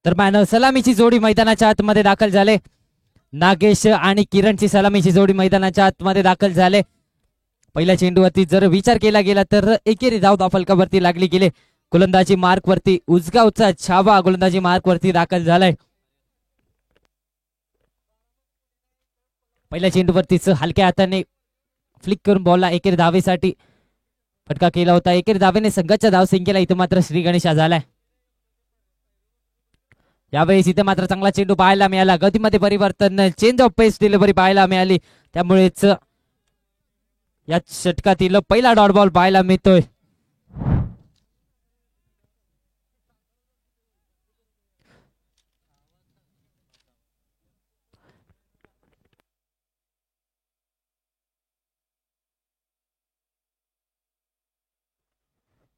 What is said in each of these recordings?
दरम्यान सलामीची जोडी मैदानाच्या आतमध्ये दाखल झाले. नागेश आणि किरणची सलामीची जोडी मैदानाच्या आतमध्ये दाखल झाले. पहिल्या चेंडूवरती जर विचार केला गेला तर एकेरी धाव फलकावरती लागली गेले. गोलंदाजी मार्कवरती उजगावचा छावा गोलंदाजी मार्कवरती दाखल झालाय. पहिल्या चेंडूवरतीच हलक्या हाताने फ्लिक करून बॉलला एकेरी धावेसाठी फटका केला होता. एकेरी धावेने संघाच्या धावसंख्येला इथं मात्र श्री गणेशा झालाय. यावेळेस इथे मात्र चांगला चेंडू पाहायला मिळाला. गतीमध्ये परिवर्तन, चेंज ऑफ पेस डिलिव्हरी पाहायला मिळाली. त्यामुळेच या षटकातील पहिला डॉट बॉल पाहायला मिळतोय.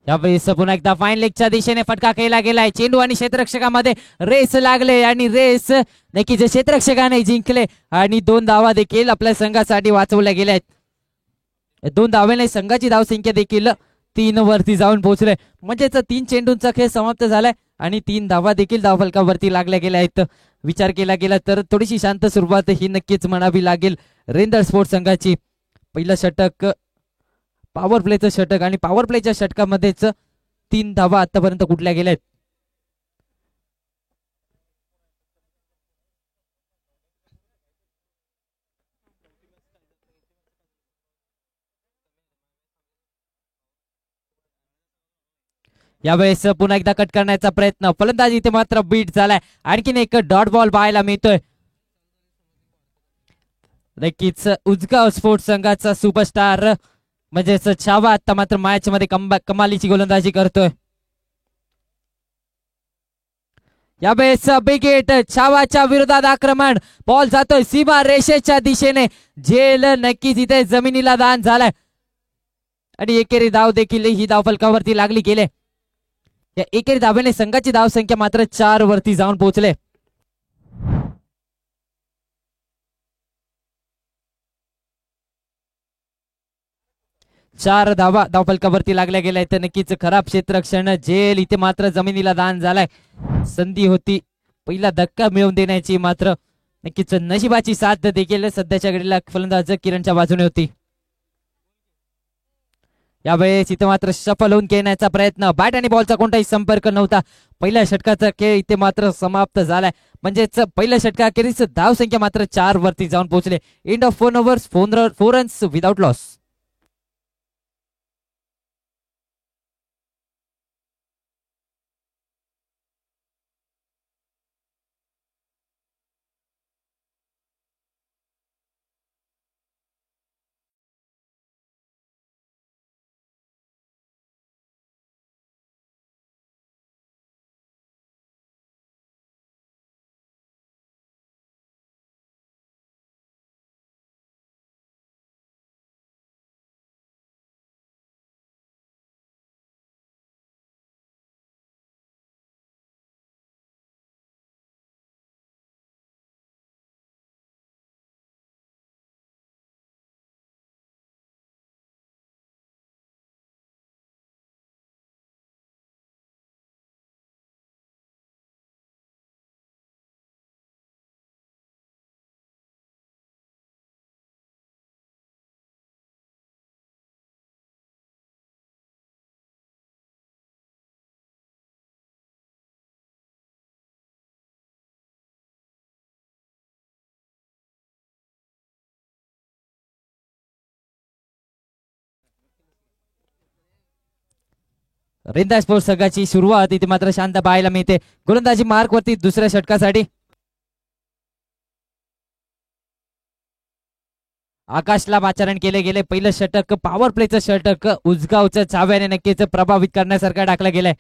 यावेळेस पुन्हा एकदा फाईन लेगच्या दिशेने फटका केला गेलाय. चेंडू आणि क्षेत्ररक्षकामध्ये रेस लागले आणि रेस नक्कीच क्षेत्ररक्षकाने जिंकले आणि 2 धावा देखील आपल्या संघासाठी वाचवल्या गेल्या आहेत. 2 धावेने संघाची धावसंख्या देखील 3 वरती जाऊन पोहोचले. म्हणजेच 3 चेंडूंचा खेळ समाप्त झालाय आणि 3 धावा देखील धावफलकावरती लागल्या गेल्या आहेत. विचार केला गेला तर थोडीशी शांत सुरुवात ही नक्कीच म्हणावी लागेल रेंदर स्पोर्ट्स संघाची. पहिलं षटक पॉवर प्लेचं षटक आणि पॉवर प्लेच्या षटकामध्येच 3 धावा आतापर्यंत कुठल्या गेल्यात. यावेळेस पुन्हा एकदा कट करण्याचा प्रयत्न, फलंदाजी इथे मात्र बीट झालाय. आणखीन एक डॉट बॉल पाहायला मिळतोय. नक्कीच उजगाव स्पोर्ट्स संघाचा सुपरस्टार म्हणजेच छावा आता मात्र मॅच मध्ये कमालीची गोलंदाजी करतोय. यावेळेस बिग हिट, छावाच्या विरोधात आक्रमण, बॉल जातोय सीमा रेषेच्या दिशेने, झेल नक्कीच इथे जमिनीला दान झालाय आणि एकेरी धाव देखील ही धाव फलकावरती लागली गेले. या एकेरी धावेने संघाची धावसंख्या मात्र 4 वरती जाऊन पोहोचले. चार धावा धावफलकावरती लागल्या गेल्या. तर नक्कीच खराब क्षेत्ररक्षण, झेल इथे मात्र जमिनीला दान झालाय. संधी होती पहिला धक्का मिळवून देण्याची, मात्र नक्कीच नशिबाची साथ देखील सध्याच्या घडीला फलंदाज किरणच्या बाजूने होती. यावेळेस इथे मात्र सफल होऊन खेळण्याचा प्रयत्न, बॅट आणि बॉलचा कोणताही संपर्क नव्हता. पहिल्या षटकाचा खेळ इथे मात्र समाप्त झालाय. म्हणजेच पहिल्या षटकाखेरीस धावसंख्या मात्र 4 वरती जाऊन पोहोचले. End of 4 overs 4 runs without loss. रेंदा स्पोर्ट्स संघाची सुरुवात इथे मात्र शांत पाहायला मिळते. गोलंदाजी मार्क वरती दुसऱ्या षटकासाठी आकाशला पाचारण केले गेले. पहिलं षटक पॉवर प्लेचं षटक उजगावच्या छाव्याने नक्कीच प्रभावित करण्यासारखं टाकलं गेलंय.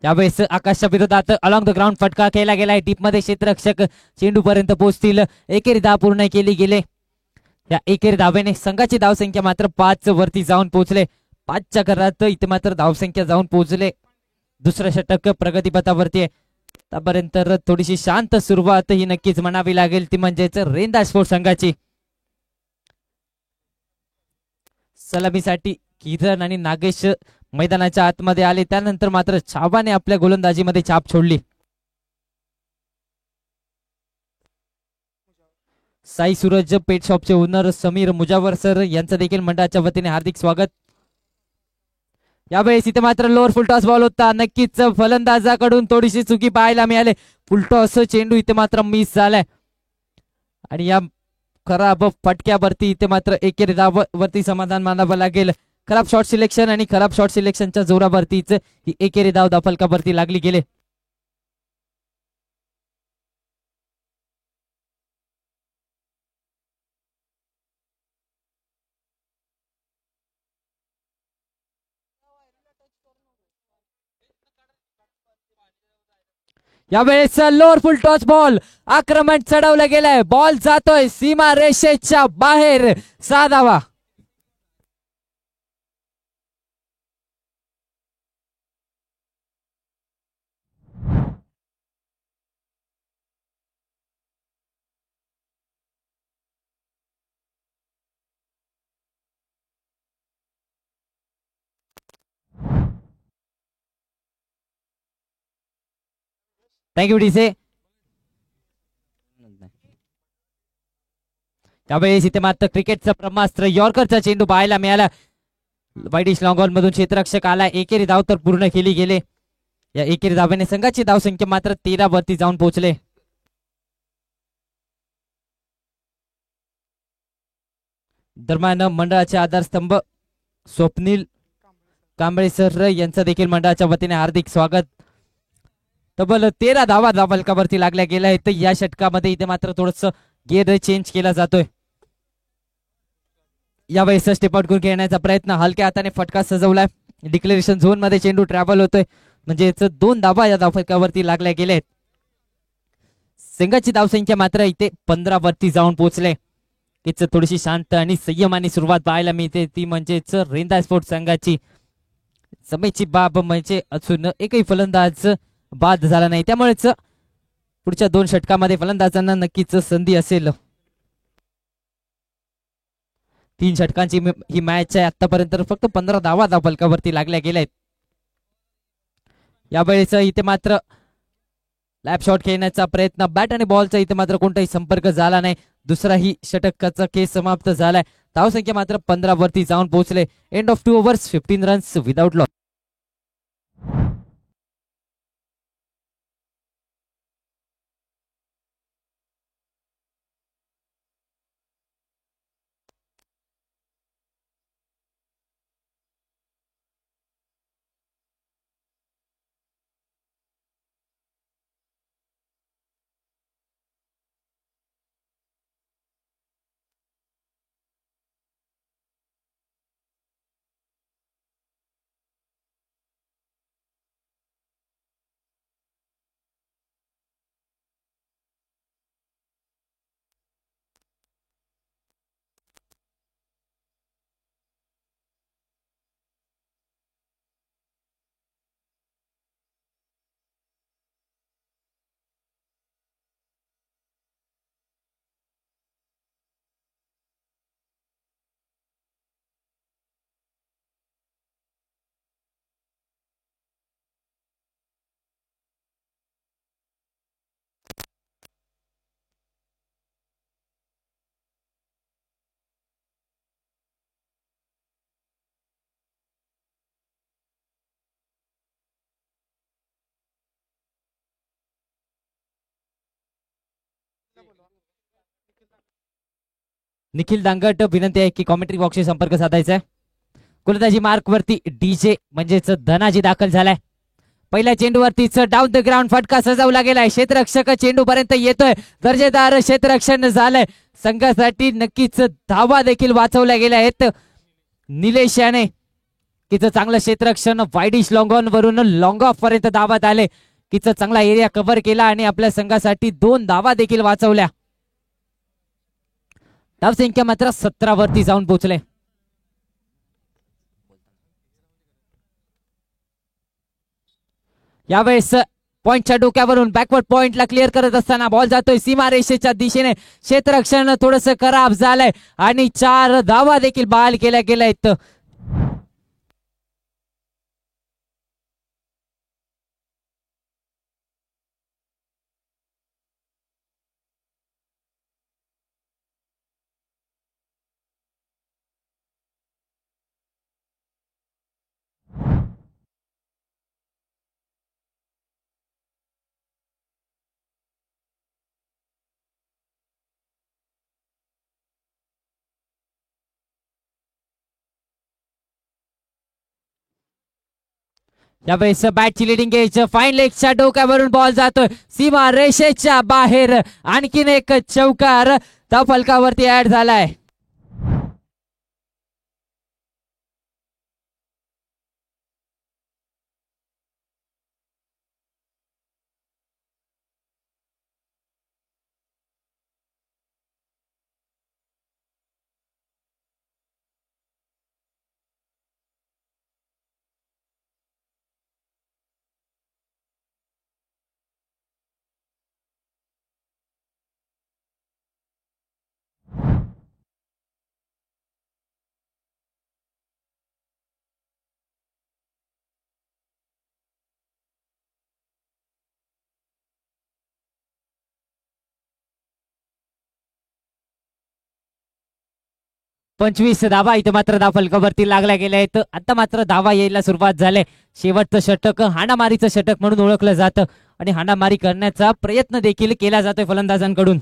यावेळेस आकाशच्या विरोधात अलॉंग द ग्राउंड फटका केला गेलाय. डीप मध्ये क्षेत्ररक्षक चेंडू पर्यंत पोहोचतील. एकेरी धाव पूर्ण केली गेले. या एकेरी धावेने संघाची धावसंख्या मात्र 5 वरती जाऊन पोहोचले. 5च्या घरात इथे मात्र धावसंख्या जाऊन पोहोचले. दुसरं षटक प्रगतीपथावरती आहे. आतापर्यंत थोडीशी शांत सुरुवात ही नक्कीच म्हणावी लागेल, ती म्हणजेच रेंदा स्पोर्ट्स संघाची. सलामीसाठी किरण आणि नागेश मैदानाच्या आतमध्ये आले. त्यानंतर मात्र छाबाने आपल्या गोलंदाजीमध्ये छाप छोडली. साई सूरज पेट शॉपचे ओनर समीर मुजावर सर यांचं देखील मंडळाच्या वतीने हार्दिक स्वागत. यावेळेस इथे मात्र लोअर फुलटॉस बॉल होता. नक्कीच फलंदाजाकडून थोडीशी चुकी पाहायला मिळाली. फुलटॉस चेंडू इथे मात्र मिस झालाय आणि या खराब फटक्यावरती इथे मात्र एकेरी धावावरती समाधान मानावं लागेल. खराब शॉट सिलेक्शन आणि खराब शॉट सिलेक्शनच्या जोरावरतीच ही एकेरी धाव धाफलकावरती लागली गेले. यावेळेस लोअर फुल टॉस बॉल आक्रमण चढवलं गेलंय. बॉल जातोय सीमा रेषेच्या बाहेर. 6 धावा. थँक्यू डीसे. त्यावेळेस इथे मात्र क्रिकेटचं ब्रह्मास्त्र यॉर्करचा चेंडू पाहायला मिळाला. वाईडिश लॉंग ऑन मधून क्षेत्ररक्षक आला. एकेरी धाव तर पूर्ण केली गेले. या एकेरी धावेने संघाची धावसंख्या मात्र 13 वरती जाऊन पोहोचले. दरम्यान मंडळाचे आधारस्तंभ स्वप्नील कांबळे सर यांचं देखील मंडळाच्या वतीने हार्दिक स्वागत. तब्बल 13 धावा धावफलकावरती लागल्या गेल्या आहेत. या षटकामध्ये इथे मात्र थोडस गिअर चेंज केला जातोय. यावेळेस स्टेप आउट करून खेळण्याचा प्रयत्न. हलक्या हाताने फटका सजवलाय. डिक्लेरेशन झोन मध्ये चेंडू ट्रॅव्हल होतोय म्हणजे 2 धावा या धावफलकावरती लागल्या गेल्या आहेत. संघाची धावसंख्या मात्र इथे 15 वरती जाऊन पोहोचले. तिचं थोडीशी शांत आणि संयमाने सुरुवात पाहायला मिळते. ती म्हणजेच रेंदा स्पोर्ट संघाची. समयची बाब म्हणजे अजून एकही फलंदाज बाद झाला नाही. त्यामुळेच पुढच्या 2 षटकामध्ये फलंदाजांना नक्कीच संधी असेल. 3 षटकांची ही मॅच आहे. आतापर्यंत फक्त 15 धावा धावफलकावरती लागल्या गेल्या आहेत. यावेळेस इथे मात्र लॅप शॉट खेळण्याचा प्रयत्न. बॅट आणि बॉलचा इथे मात्र कोणताही संपर्क झाला नाही. दुसराही षटकाचा खेळ समाप्त झालाय. धावसंख्या मात्र 15 वरती जाऊन पोहोचले. End of 2 overs 15 runs without loss. Nikhil Dangat विनंती आहे की कॉमेंट्री बॉक्सशी संपर्क साधायचा आहे. गोलंदाजी मार्क वरती डीजे म्हणजेच धनाजी दाखल झालाय. पहिल्या चेंडूवरतीच डाऊन द ग्राउंड फटका सजवला गेलाय. क्षेत्ररक्षक चेंडू पर्यंत येतोय. दर्जेदार क्षेत्ररक्षण झालंय. संघासाठी नक्कीच धावा देखील वाचवल्या गेल्या आहेत. निलेश याने तिचं चांगलं क्षेत्ररक्षण वाईडिश लॉंग ऑन वरून लॉंग ऑफ पर्यंत धावत आले. तिचं चांगला एरिया कव्हर केला आणि आपल्या संघासाठी 2 धावा देखील वाचवल्या. धावसंख्या मात्र 17 वरती जाऊन पोहोचले. यावेळेस पॉइंटच्या डोक्यावरून बॅकवर्ड पॉइंटला क्लिअर करत असताना बॉल जातोय सीमारेषेच्या दिशेने. क्षेत्ररक्षण थोडस खराब झालंय आणि 4 धावा देखील बहाल केल्या गेल्या आहेत. यावेळेस बॅटची लिडिंग एज फाईन लेगच्या डोक्यावरून बॉल जातोय सीमा रेषेच्या बाहेर. आणखीन एक चौकार त्या फलकावरती ऍड झालाय. 25 धावा इथे मात्र धाव फलकावरती लागल्या गेल्या आहेत. आता मात्र धावा यायला सुरुवात झाली. शेवटचं षटक हाणामारीचं षटक म्हणून ओळखलं जातं आणि हाणामारी करण्याचा प्रयत्न देखील केला जातोय फलंदाजांकडून.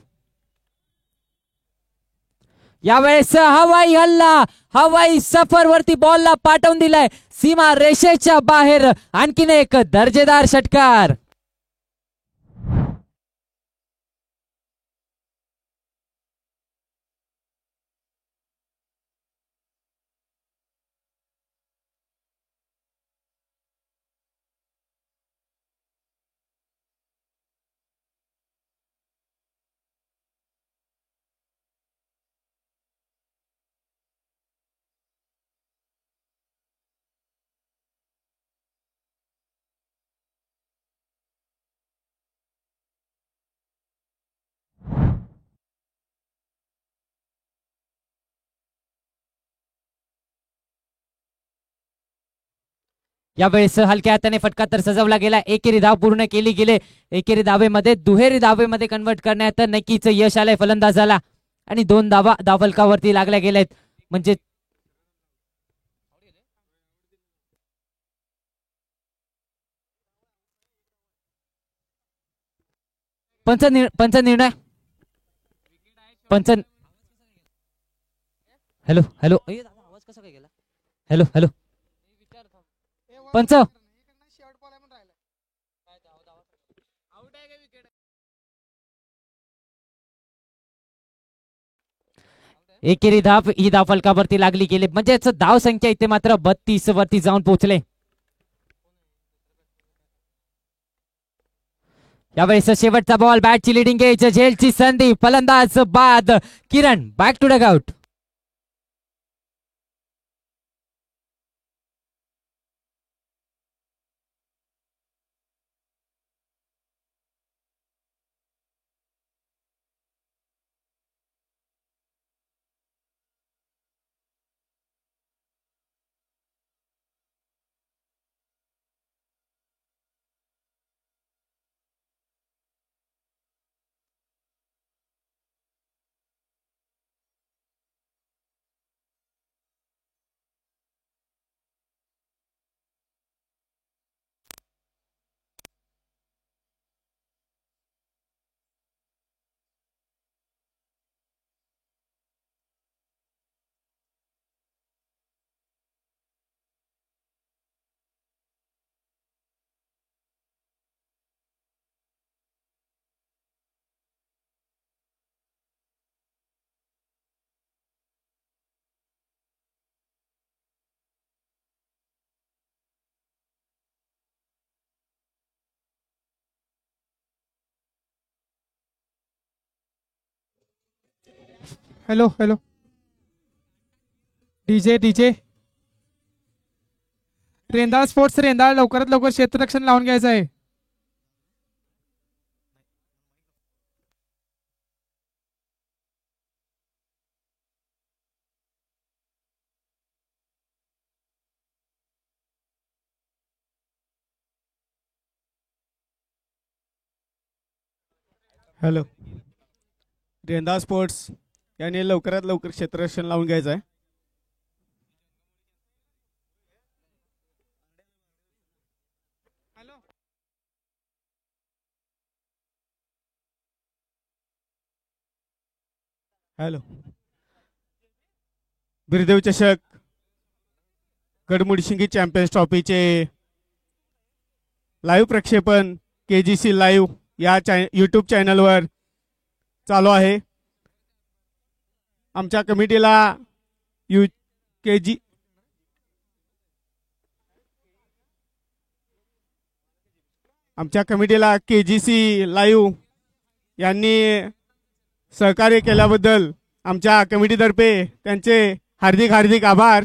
यावेळेस हवाई हल्ला, हवाई सफरवरती बॉलला पाठवून दिलाय सीमा रेषेच्या बाहेर. आणखीन एक दर्जेदार षटकार. यावेळेस हलक्या हाताने फटका तर सजवला गेला. एकेरी धाव पूर्ण केली गेले. एकेरी धावेमध्ये दुहेरी धावेमध्ये कन्वर्ट करण्यात नक्कीच यश आलंय फलंदाजाला आणि 2 धावा धावफलकावरती लागल्या गेल्यात. म्हणजे पंच निर्णय पंच. हॅलो हॅलो आवाज कसा काय गेला. हॅलो हॅलो पंच. एकेरी धाव ही धाव फलकावरती लागली गेली. म्हणजे धाव संख्या इथे मात्र 32 वरती जाऊन पोहोचले. यावेळेस शेवटचा बॉल, बॅटची लिडिंग एज, झेलची संधी, फलंदाज बाद. Kiran back to dugout. Hello hello DJ DJ Rendal sports Rendal लवकरात लवकर क्षेत्ररक्षण लावून घ्यायचं आहे. हॅलो रेंदाळ स्पोर्ट्स याने लवकरात लवकर क्षेत्ररक्षण लावून घ्यायचं आहे. हॅलो बिरदेव चषक गडमुडशिंगी चॅम्पियन्स ट्रॉफीचे लाईव्ह प्रक्षेपण KGC लाईव्ह या यूट्यूब चॅनलवर चालू आहे. आमच्या कमिटीला KGC लाईव्ह यांनी सहकार्य केल्याबद्दल आमच्या कमिटीतर्फे त्यांचे हार्दिक हार्दिक आभार.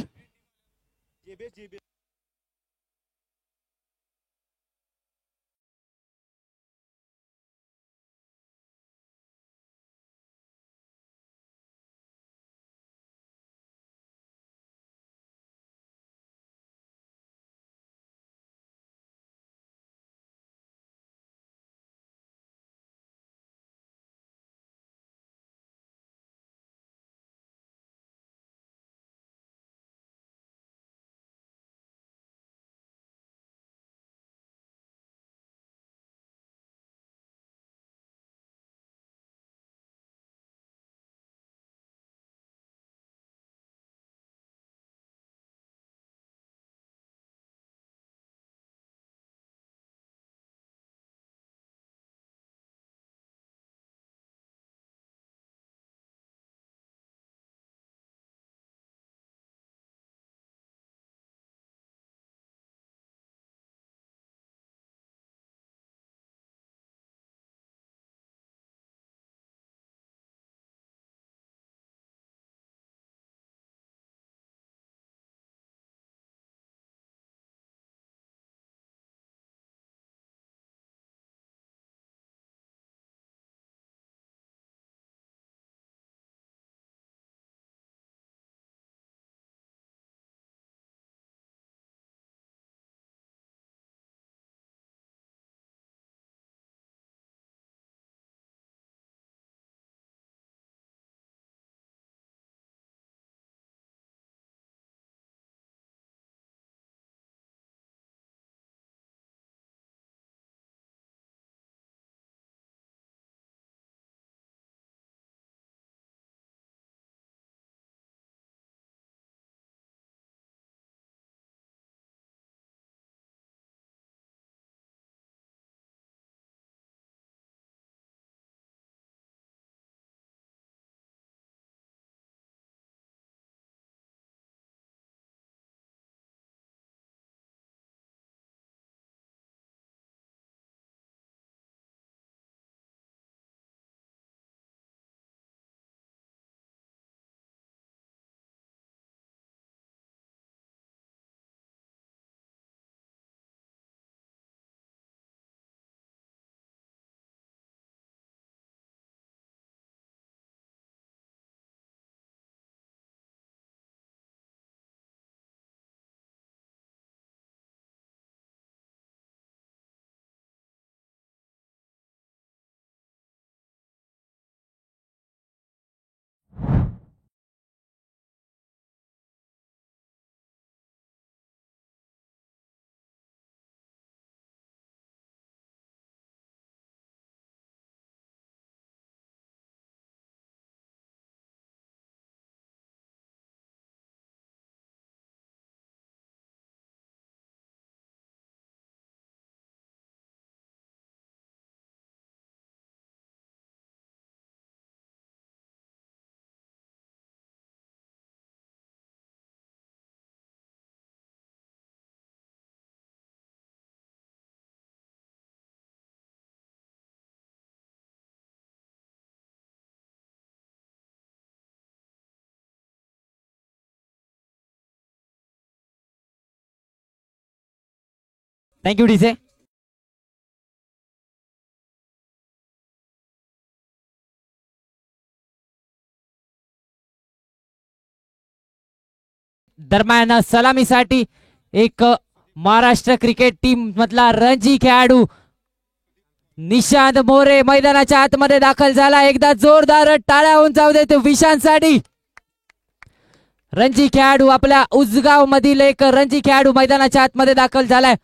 Thank you DJ. दरम्यान सलामीसाठी एक महाराष्ट्र क्रिकेट टीम मधला रणजी खेळाडू निशांत मोरे मैदानाच्या आतमध्ये दाखल झाला. एकदा जोरदार टाळ्या होऊन जाऊ देतो विशांतसाठी. रणजी खेळाडू आपल्या उजगाव मधील एक रणजी खेळाडू मैदानाच्या आतमध्ये दाखल झालाय.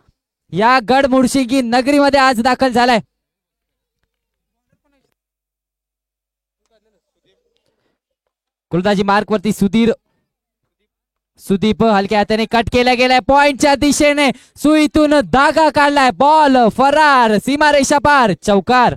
या गडमुडशिंगी नगरीमध्ये आज दाखल झालाय. गोलंदाजी मार्क वरती सुधीर सुदीप हलक्या हाताने कट केला गेलाय पॉइंटच्या दिशेने, सुईतून धागा काढलाय, बॉल फरार, सीमारेषा पार, चौकार.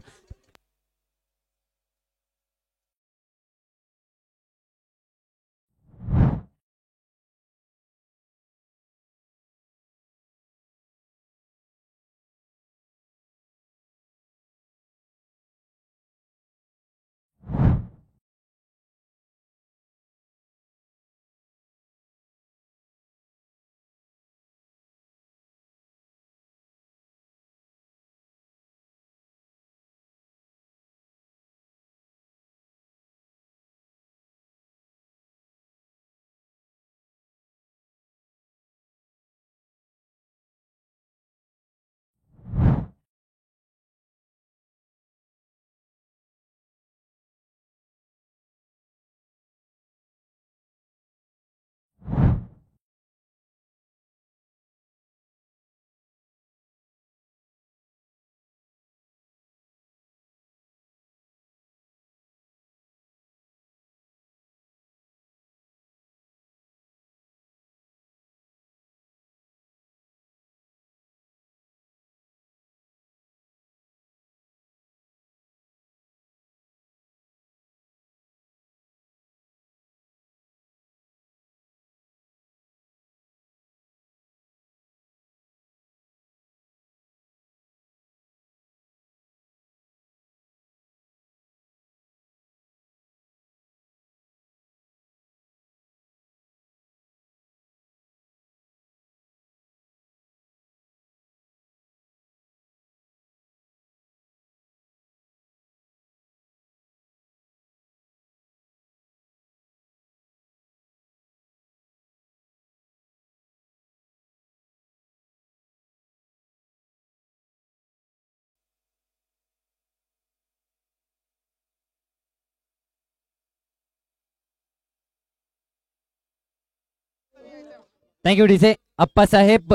Thank you DJ. Appasaheb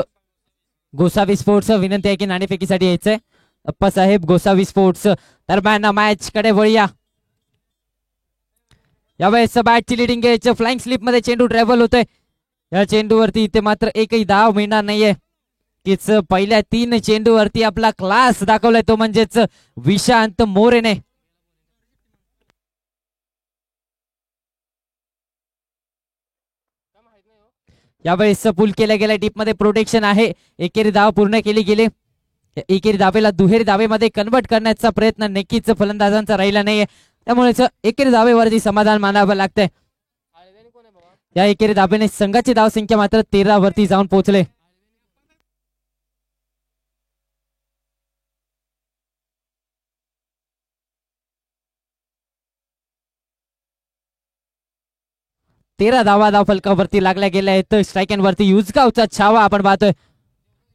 Gosavi sports विनंती आहे की नाणेफेकीसाठी यायचंय. अप्पासाहेब गोसावी स्पोर्ट्स. दरम्यान मॅच कडे वळूया. यावेळेस बॅटची लिडिंग घ्यायचं, फ्लाइंग स्लिप मध्ये चेंडू ट्रॅव्हल होतोय. या चेंडूवरती इथे मात्र एकही धाव मिळणार नाहीये. कीच पहिल्या 3 चेंडूवरती आपला क्लास दाखवलाय तो म्हणजेच विशांत मोरेने. यावेळेस पुल केल्या गेल्या डीप मध्ये प्रोटेक्शन आहे. एकेरी धाव पूर्ण केली गेली. एकेरी धावेला दुहेरी धावेमध्ये कन्वर्ट करण्याचा प्रयत्न नक्कीच फलंदाजांचा राहिला नाहीये. त्यामुळेच एकेरी धावेवरती समाधान मानावं लागतंय. या एकेरी धावेने संघाची धावसंख्या मात्र 13 वरती जाऊन पोहोचले. तेरा धावा धाव फलकावरती लागल्या गेल्या आहेत. स्ट्रायकॅनवरती युजगावचा छावा आपण पाहतोय.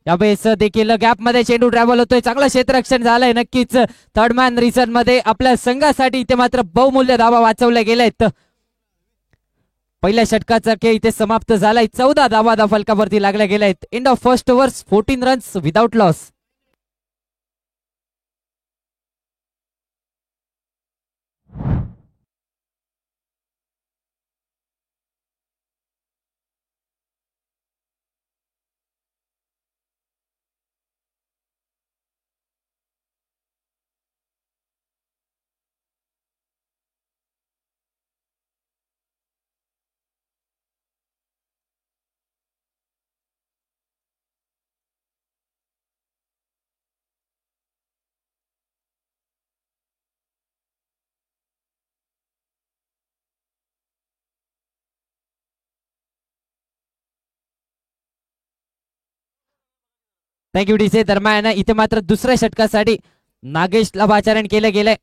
यावेळेस देखील गॅप मध्ये चेंडू ट्रॅव्हल होतोय. चांगलं क्षेत्ररक्षण झालंय. नक्कीच थर्ड मॅन रिझन मध्ये आपल्या संघासाठी इथे मात्र बहुमूल्य धावा वाचवल्या गेल्या आहेत. पहिल्या षटकाचा खेळ इथे समाप्त झालाय. 14 धावा धाव फलकावरती लागल्या गेल्या आहेत. End of first overs 14 runs without loss. Thank you डीसे. दरम्यान इथे मात्र दुसऱ्या षटकासाठी नागेशला पाचारण केलं गेलंय.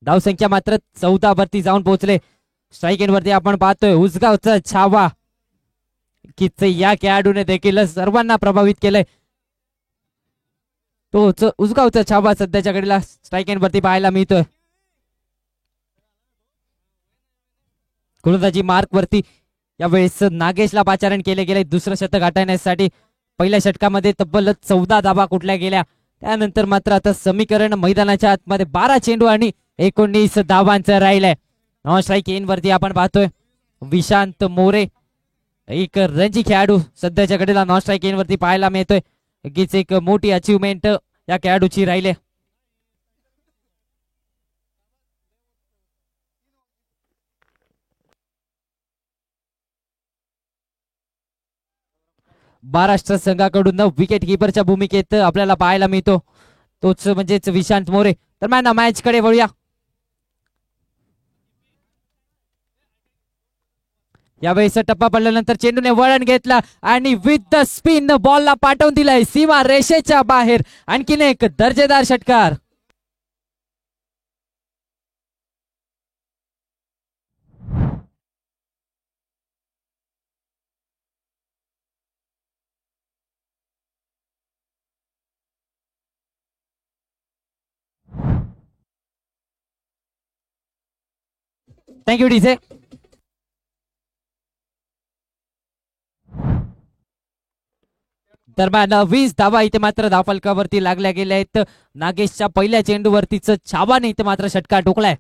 धावसंख्या मात्र 14 वरती जाऊन पोहोचले. स्ट्राईक वरती आपण पाहतोय उसगावचा छावा. किच या खेळाडूने देखील सर्वांना प्रभावित केलंय. तोच उसगावचा छावा सध्याच्या घडीला स्ट्राईक वरती पाहायला मिळतोय. गोलंदाजी मार्क वरती यावेळेस नागेशला पाचारण केले गेले दुसरं शतक गाठण्यासाठी. पहिल्या षटकामध्ये तब्बल 14 धावा कुठल्या गेल्या. त्यानंतर मात्र आता समीकरण मैदानाच्या आतमध्ये 12 चेंडू आणि 19 धावांचं राहिलंय. नॉन स्ट्राईक इन वरती आपण पाहतोय विशांत मोरे, एक रणजी खेळाडू सध्याच्या घडीला नॉन स्ट्राईक वरती पाहायला मिळतोय. नक्कीच एक मोठी अचिव्हमेंट या खेळाडूची राहिली. महाराष्ट्र संघाकडून विकेट किपरच्या भूमिकेत आपल्याला पाहायला मिळतो, तोच म्हणजेच विशांत मोरे. तर मॅच कडे वळूया. यावेळेस टप्पा पडल्यानंतर चेंडूने वळण घेतला आणि विथ द स्पिन बॉलला पाठवून दिलाय सीमा रेषेच्या बाहेर. आणखीन एक दर्जेदार षटकार. Thank you DJ. दरम्यान 20 धावा इथे मात्र धावफलकावरती लागल्या गेल्या आहेत. नागेशच्या पहिल्या चेंडूवरतीच छावाने इथे मात्र षटकार ठोकलाय.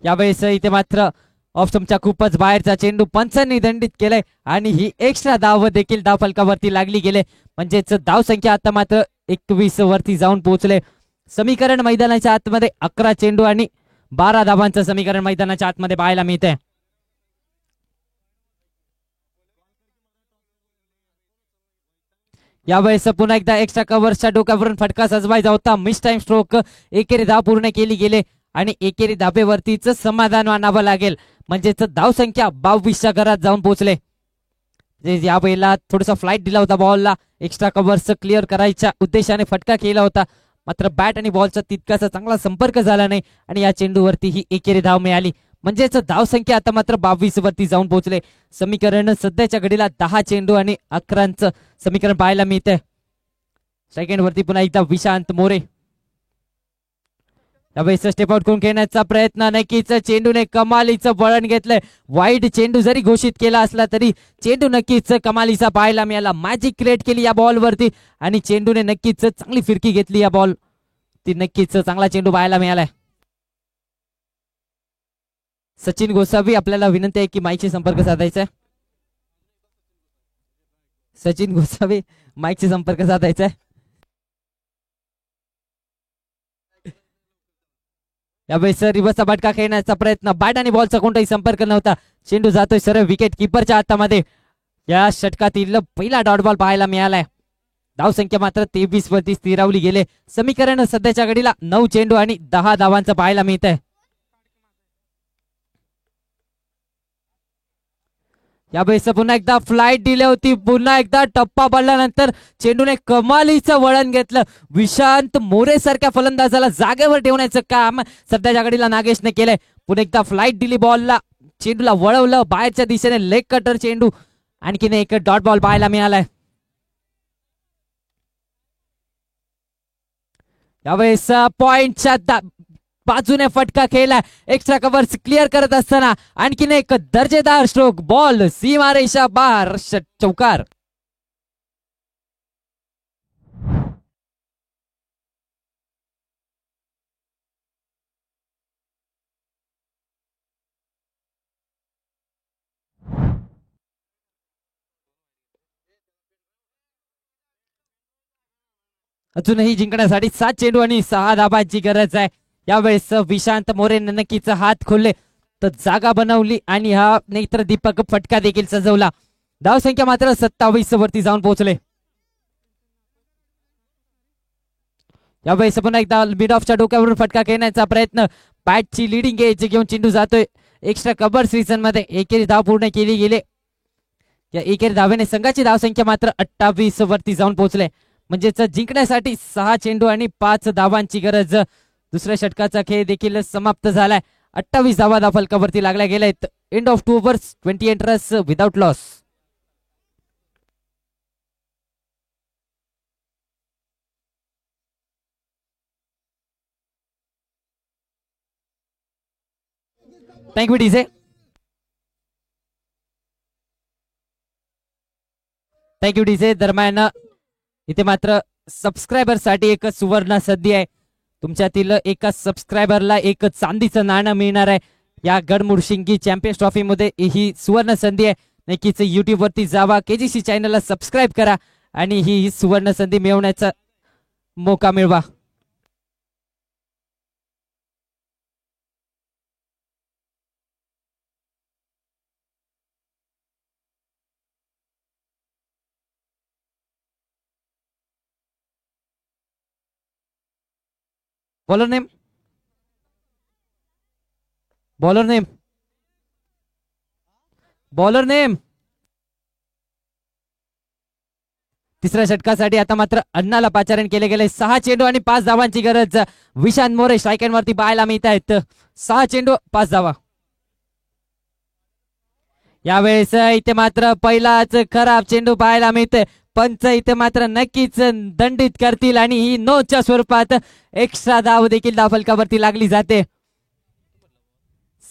यावेळेस इथे मात्र ऑफ स्टंपच्या खूपच बाहेरचा चेंडू पंचांनी दंडित केलाय आणि ही एक्स्ट्रा धाव देखील धावफलकावरती लागली गेले. म्हणजेच धाव संख्या आता मात्र 21 वरती जाऊन पोहोचले. समीकरण मैदानाच्या आतमध्ये 11 चेंडू आणि 12 धावांचं समीकरण मैदानाच्या आतमध्ये पाहायला मिळते. यावेळेस पुन्हा एकदा एक्स्ट्रा कव्हर्सच्या डोक्यावरून फटका सजवायचा होता. मिस टाइम स्ट्रोक, एकेरी धाव पूर्ण केली गेले आणि एकेरी धाबेवरतीच समाधान मानावं लागेल. म्हणजेच धाव संख्या 22च्या घरात जाऊन पोहोचले. यावेळेला थोडासा फ्लाईट दिला होता बॉलला, एक्स्ट्रा कव्हर्स क्लिअर करायच्या उद्देशाने फटका केला होता, मात्र बॅट आणि बॉलचा तितकासा चांगला संपर्क झाला नाही आणि या चेंडूवरती ही एकेरी धाव मिळाली. म्हणजेच धाव संख्या आता मात्र 22 वरती जाऊन पोहोचले. समीकरण सध्याच्या घडीला 10 चेंडू आणि 11चं समीकरण पाहायला मिळतंय. सेकंड वरती पुन्हा एकदा विशांत मोरे. यावेळेस स्टेप आउट करून खेळण्याचा प्रयत्न, नक्कीच चेंडूने कमालीचं वळण घेतलंय. वाईड चेंडू जरी घोषित केला असला तरी चेंडू नक्कीच कमालीचा पाहायला मिळाला. मॅजिक क्रिएट केली या बॉलवरती आणि चेंडूने नक्कीच चांगली फिरकी घेतली या बॉल ती. नक्कीच चांगला चेंडू पाहायला मिळालाय. सचिन गोसावी, आपल्याला विनंती आहे की माईकशी संपर्क साधायचा आहे. सचिन गोसावी, माईकशी संपर्क साधायचा आहे. यावेळेस रिव्हर्सचा फटका खेळण्याचा प्रयत्न, बॅट आणि बॉलचा कोणताही संपर्क नव्हता. चेंडू जातोय सरळ विकेट किपरच्या हातामध्ये. या षटकातील पहिला डॉट बॉल पाहायला मिळालाय. धाव संख्या मात्र 23 वरती स्थिरावली गेले. समीकरण सध्याच्या घडीला 9 चेंडू आणि 10 धावांचं पाहायला मिळत आहे. यावेळेस पुन्हा एकदा फ्लाईट दिली होती, पुन्हा एकदा टप्पा पडल्यानंतर चेंडूने कमालीचं वळण घेतलं. विशांत मोरे सारख्या फलंदाजाला जागेवर ठेवण्याचं काम सध्याच्या घडीला नागेशने केलंय. पुन्हा एकदा फ्लाईट दिली बॉलला, चेंडूला वळवलं बाहेरच्या दिशेने, लेग कटर चेंडू. आणखीन एक डॉट बॉल पाहायला मिळालाय. यावेळेस पॉइंटच्या बाजूने फटका खेळला. एक्स्ट्रा कव्हर्स क्लिअर करत असताना आणखीन एक दर्जेदार स्ट्रोक, बॉल सीमारेषा बाहेर, चौकार. अजूनही जिंकण्यासाठी 7 चेंडू आणि 6 धाबांची गरज आहे. यावेळेस विशांत मोरेने नक्कीच हात खोलले तर जागा बनवली आणि हा नेत्रदीपक फटका देखील सजवला. धाव संख्या मात्र 27 वरती जाऊन पोहोचले. यावेळेस पुन्हा एकदा मिड ऑफच्या डोक्यावरून फटका खेळण्याचा प्रयत्न, बॅटची लिडिंग एज घेऊन चेंडू जातोय एक्स्ट्रा कव्हर सीझन मध्ये. एकेरी धाव पूर्ण केली गेले. या एकेरी धावेने संघाची धाव संख्या मात्र 28 वरती जाऊन पोहोचले. म्हणजेच जिंकण्यासाठी 6 चेंडू आणि 5 धावांची गरज. दुसऱ्या षटकाचा खेळ देखील समाप्त झालाय. 28 धावा धावफलकावरती लागल्या गेल्या आहेत. End of 2 overs, 28 runs without loss. Thank you DJ. Thank you DJ. दरम्यान इथे मात्र सबस्क्रायबर साठी एक सुवर्ण संधी आहे. तुमच्यातील एका सबस्क्रायबरला एक चांदीचं नाणं मिळणार आहे. या गडमुडशिंगी चॅम्पियन्स ट्रॉफी मध्ये ही सुवर्ण संधी आहे. नक्कीच युट्यूब वरती जावा, KGC चॅनलला सबस्क्राईब करा आणि ही सुवर्ण संधी मिळवण्याचा मौका मिळवा. Bowler name, bowler name, bowler name. तिसऱ्या षटकासाठी आता मात्र अण्णाला पाचारण केले गेले. 6 चेंडू आणि 5 धावांची गरज. विशांत मोरे स्ट्रायकन वरती पाहायला मिळत आहेत. 6 चेंडू 5 धावा. यावेळेस इथे मात्र पहिलाच खराब चेंडू पाहायला मिळते. पंच इथे मात्र नक्कीच दंडित करतील आणि ही नोच्या स्वरूपात एक्स्ट्रा धाव देखील धावफलकावरती लागली जाते.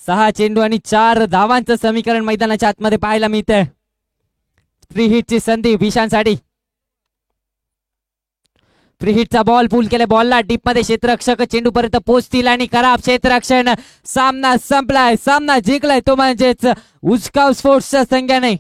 6 चेंडू आणि 4 धावांचं समीकरण मैदानाच्या आतमध्ये पाहायला मिळतंय. फ्री हिटची संधी विशांतसाठी. फ्री हिटचा बॉल पूल केले. बॉलला डीप मध्ये क्षेत्ररक्षक चेंडू पर्यंत पोहोचतील आणि खराब क्षेत्ररक्षण. सामना संपलाय, सामना जिंकलाय तो म्हणजेच उचकाव स्पोर्ट्सच्या संघाने.